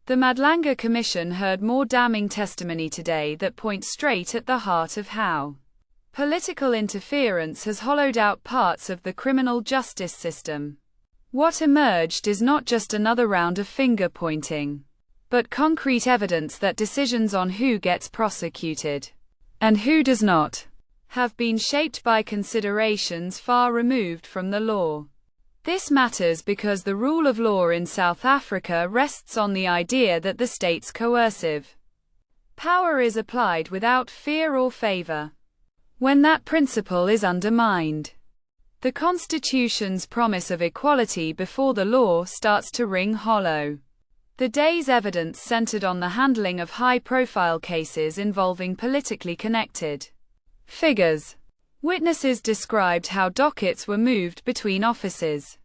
The Madlanga Commission heard more damning testimony today that points straight at the heart of how political interference has hollowed out parts of the criminal justice system. What emerged is not just another round of finger-pointing, but concrete evidence that decisions on who gets prosecuted and who does not have been shaped by considerations far removed from the law. This matters because the rule of law in South Africa rests on the idea that the state's coercive power is applied without fear or favor. When that principle is undermined, the Constitution's promise of equality before the law starts to ring hollow. The day's evidence centered on the handling of high-profile cases involving politically connected figures. Witnesses described how dockets were moved between offices,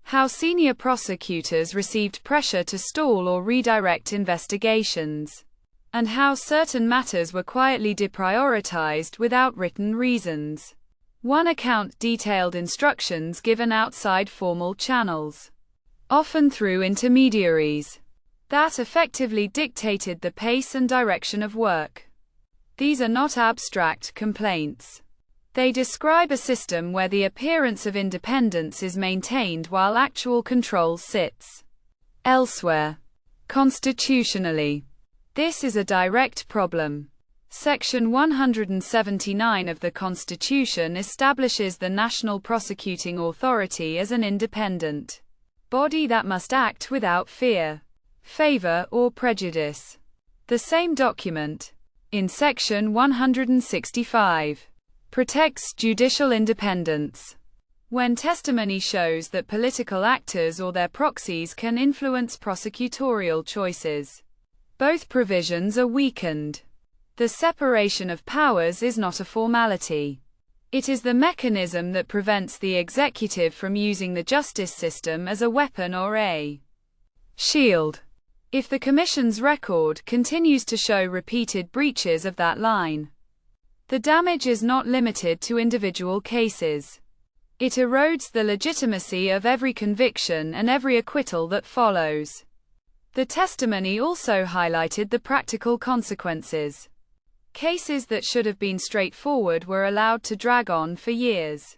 how senior prosecutors received pressure to stall or redirect investigations, and how certain matters were quietly deprioritized without written reasons. One account detailed instructions given outside formal channels, often through intermediaries, that effectively dictated the pace and direction of work. These are not abstract complaints. They describe a system where the appearance of independence is maintained while actual control sits elsewhere. Constitutionally, this is a direct problem. Section 179 of the Constitution establishes the National Prosecuting Authority as an independent body that must act without fear, favor, or prejudice. The same document, in Section 165, protects judicial independence. When testimony shows that political actors or their proxies can influence prosecutorial choices, both provisions are weakened. The separation of powers is not a formality. It is the mechanism that prevents the executive from using the justice system as a weapon or a shield. If the Commission's record continues to show repeated breaches of that line, the damage is not limited to individual cases. It erodes the legitimacy of every conviction and every acquittal that follows. The testimony also highlighted the practical consequences. Cases that should have been straightforward were allowed to drag on for years.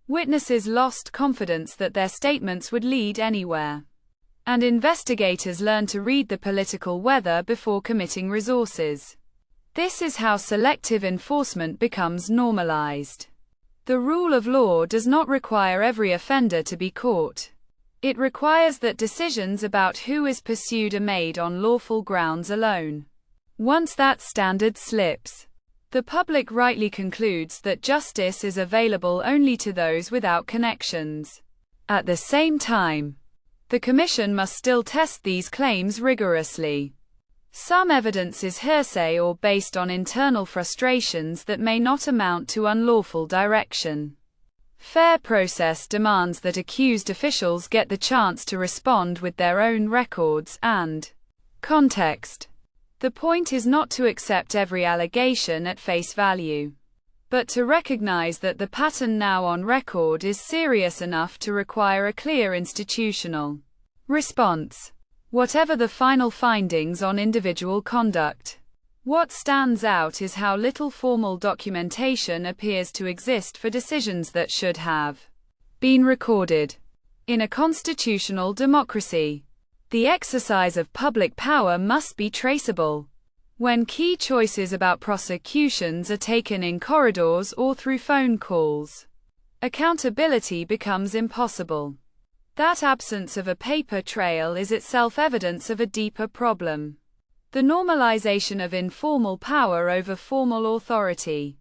Witnesses lost confidence that their statements would lead anywhere, and investigators learned to read the political weather before committing resources. This is how selective enforcement becomes normalized. The rule of law does not require every offender to be caught. It requires that decisions about who is pursued are made on lawful grounds alone. Once that standard slips, the public rightly concludes that justice is available only to those without connections. At the same time, the Commission must still test these claims rigorously. Some evidence is hearsay or based on internal frustrations that may not amount to unlawful direction. Fair process demands that accused officials get the chance to respond with their own records and context. The point is not to accept every allegation at face value, but to recognize that the pattern now on record is serious enough to require a clear institutional response. Whatever the final findings on individual conduct, what stands out is how little formal documentation appears to exist for decisions that should have been recorded. In a constitutional democracy, the exercise of public power must be traceable. When key choices about prosecutions are taken in corridors or through phone calls, accountability becomes impossible. That absence of a paper trail is itself evidence of a deeper problem: the normalization of informal power over formal authority.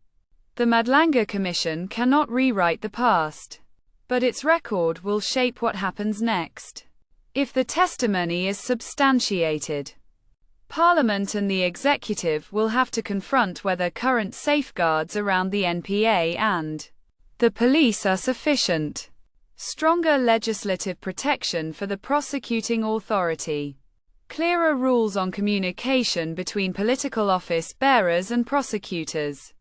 The Madlanga Commission cannot rewrite the past, but its record will shape what happens next. If the testimony is substantiated, Parliament and the executive will have to confront whether current safeguards around the NPA and the police are sufficient. Stronger legislative protection for the prosecuting authority, clearer rules on communication between political office bearers and prosecutors,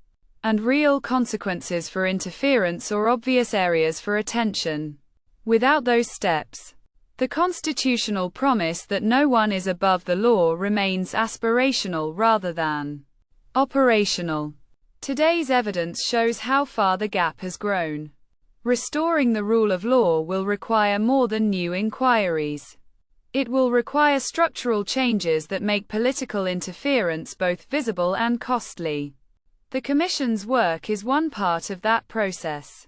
and real consequences for interference or obvious areas for attention. Without those steps, The constitutional promise that no one is above the law remains aspirational rather than operational. Today's evidence shows how far the gap has grown. Restoring the rule of law will require more than new inquiries. It will require structural changes that make political interference both visible and costly. The Commission's work is one part of that process.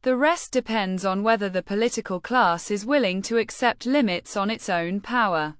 The rest depends on whether the political class is willing to accept limits on its own power.